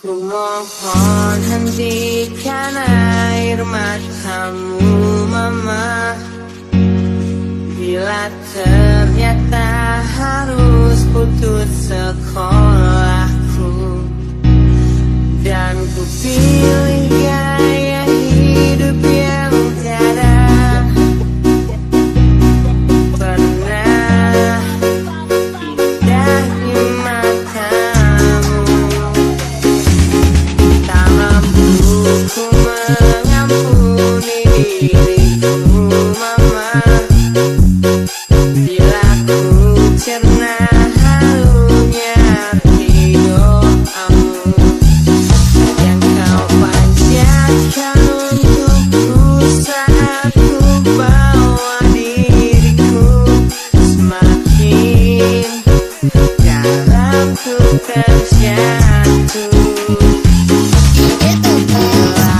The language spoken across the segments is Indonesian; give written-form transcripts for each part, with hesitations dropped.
Ku mohon hentikan air matamu mama, bila ternyata harus putus sekolahku, dan ku pilih gaya hidup yang tiada pernah indah di matamu. Tak mampu ku mengampuni diriku mama, bila ku cerna harunya arti doamu yang kau panjatkan untukku saat ku bawa diriku semakin dalam ku terjatuh.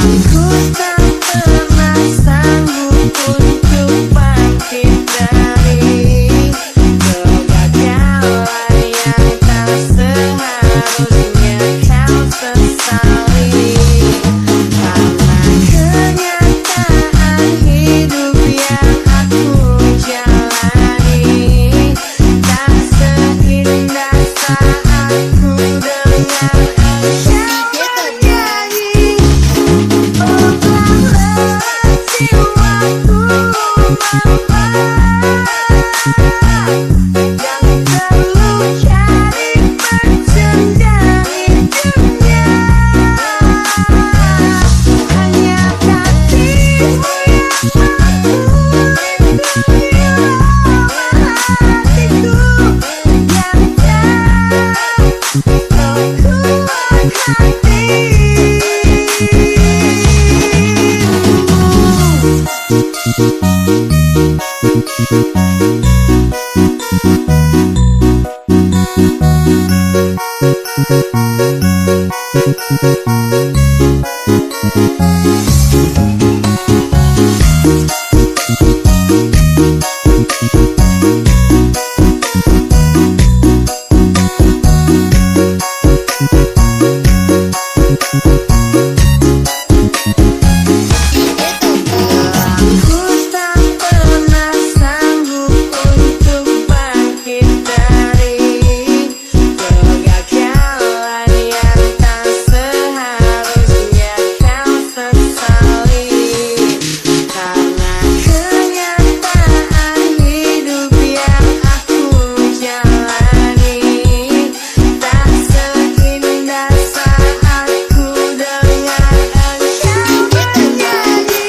Aku tak pernah sanggup untuk bangkit dari kegagalan yang tak seharusnya kau sesali, karena kenyataan hidup yang aku jalani tak seindah saat ku dengar engkau bernyanyi. Oh balas jiwaku mama, yang terluka di percendahan hidupnya, hanya kasihmu yang mampu lindungi hatiku yang tak kuat hatimu. Aku tak pernah sanggup untuk bangkit dari kegagalan yang tak seharusnya kau sesali, karena kenyataan hidup yang aku jalani tak seindah saat ku dengar engkau bernyanyi.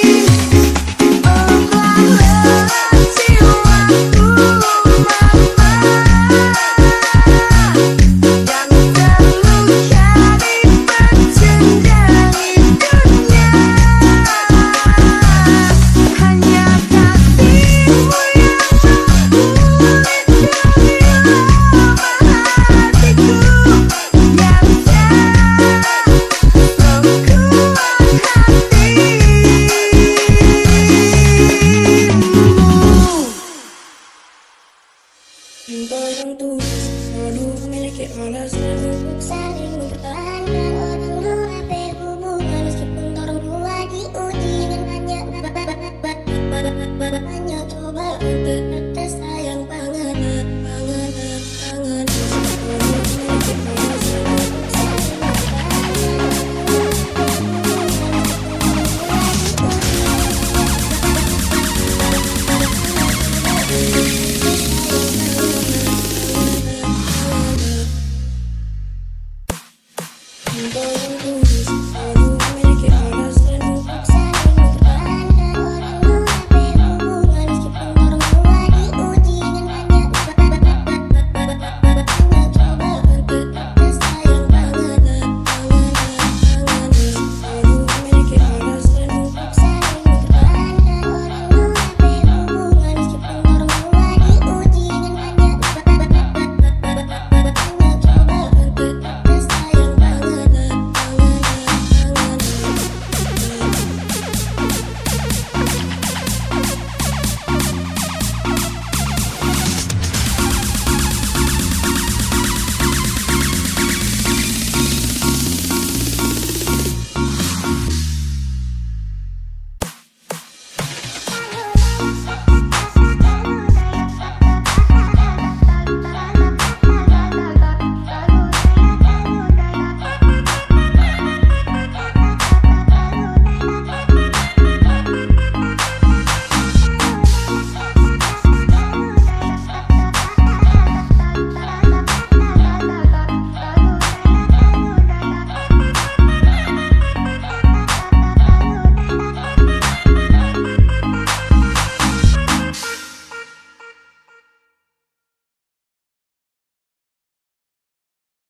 Oh balas jiwaku mama, yang terluka di percendahan hidupnya, hanya kasihmu yang mampu lindungi hatiku yang tak sekuat hatimu. Cinta yang tulus selalu memiliki alasan untuk saling